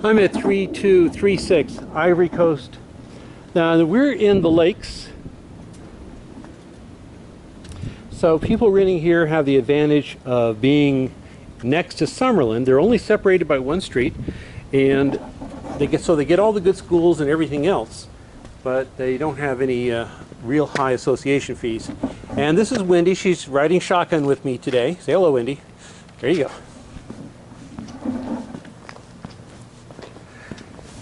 I'm at 3236 Ivory Coast. Now we're in the lakes, so people renting here have the advantage of being next to Summerlin. They're only separated by one street, and they get all the good schools and everything else, but they don't have any real high association fees. And this is Wendy. She's riding shotgun with me today. Say hello, Wendy. There you go.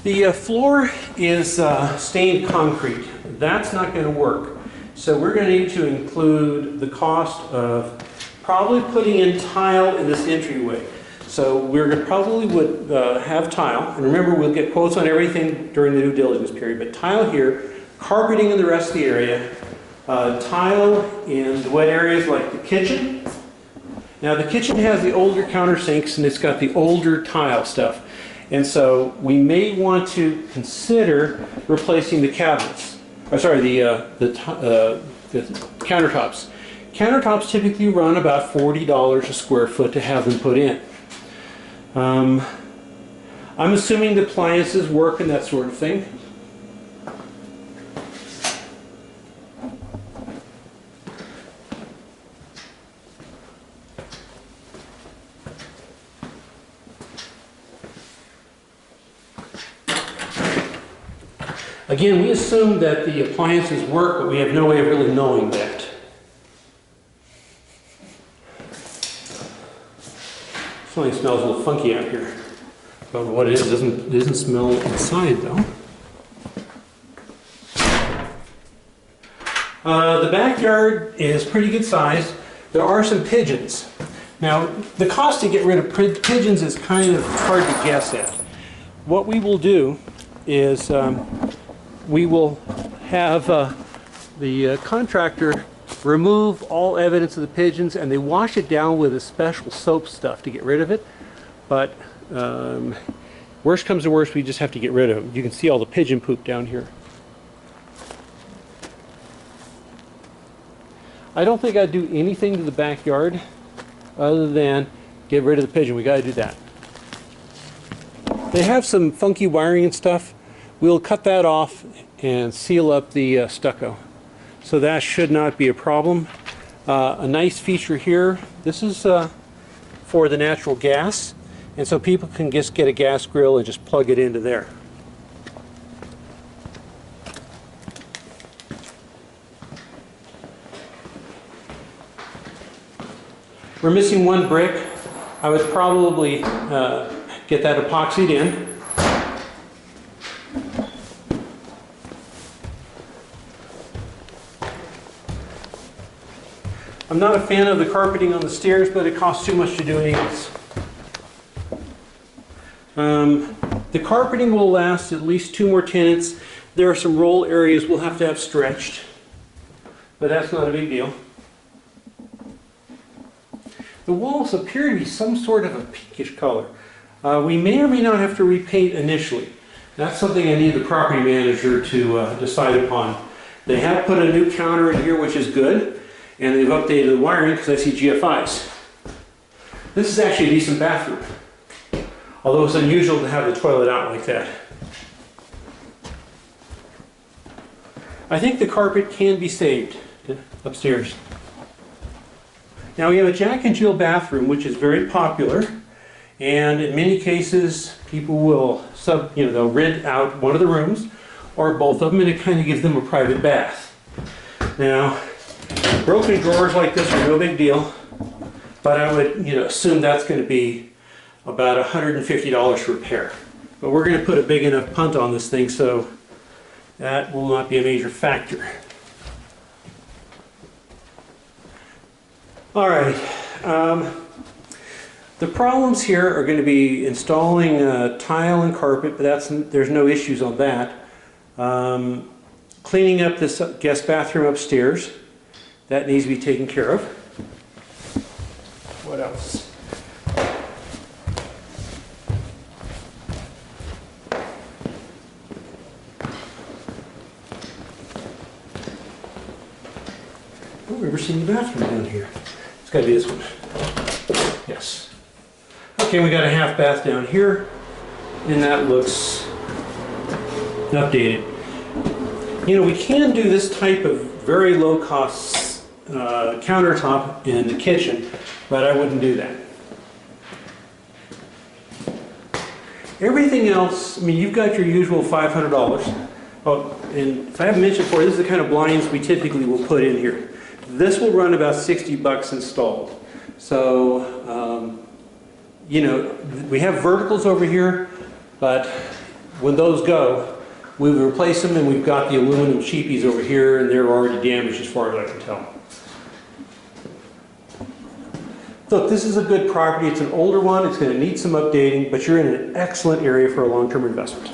The floor is stained concrete. That's not going to work. So we're going to need to include the cost of probably putting in tile in this entryway. So we're going to probably would have tile. And remember, we'll get quotes on everything during the due diligence period. But tile here, carpeting in the rest of the area, tile in the wet areas like the kitchen. Now the kitchen has the older countersinks and it's got the older tile stuff. And so we may want to consider replacing the cabinets. Or sorry, the countertops. Countertops typically run about $40 a square foot to have them put in. I'm assuming the appliances work and that sort of thing. Again, we assume that the appliances work, but we have no way of really knowing that. Something smells a little funky out here. I don't know what it is. It doesn't smell inside though. The backyard is pretty good size. There are some pigeons. Now, the cost to get rid of pigeons is kind of hard to guess at. What we will do is we will have the contractor remove all evidence of the pigeons, and they wash it down with a special soap stuff to get rid of it. But worst comes to worst, we just have to get rid of them. You can see all the pigeon poop down here. I don't think I'd do anything to the backyard other than get rid of the pigeon. We got to do that. They have some funky wiring and stuff. We'll cut that off and seal up the stucco. So that should not be a problem. A nice feature here, this is for the natural gas, and so people can just get a gas grill and just plug it into there. We're missing one brick. I would probably get that epoxied in. I'm not a fan of the carpeting on the stairs, but it costs too much to do anyways. The carpeting will last at least 2 more tenants. There are some roll areas we'll have to have stretched, but that's not a big deal. The walls appear to be some sort of a pinkish color. We may or may not have to repaint initially. That's something I need the property manager to decide upon. They have put a new counter in here, which is good. And they've updated the wiring because I see GFIs. This is actually a decent bathroom, although it's unusual to have the toilet out like that. I think the carpet can be saved upstairs. Now we have a Jack and Jill bathroom, which is very popular, and in many cases people will they'll rent out one of the rooms or both of them, and it kind of gives them a private bath. Now, broken drawers like this are no big deal, but I would assume that's going to be about $150 to repair. But we're going to put a big enough punt on this thing, so that will not be a major factor. All right. The problems here are going to be installing tile and carpet, but there's no issues on that. Cleaning up this guest bathroom upstairs. That needs to be taken care of. What else? Oh, we've never seen the bathroom down here. It's got to be this one. Yes. Okay, we got a half bath down here. And that looks updated. You know, we can do this type of very low cost countertop in the kitchen, but I wouldn't do that. Everything else, I mean, you've got your usual $500. Oh, and if I haven't mentioned before, this is the kind of blinds we typically will put in here. This will run about 60 bucks installed. So, you know, we have verticals over here, but when those go, we replace them, and we've got the aluminum cheapies over here, and they're already damaged as far as I can tell. Look, this is a good property. It's an older one. It's going to need some updating, but you're in an excellent area for a long-term investment.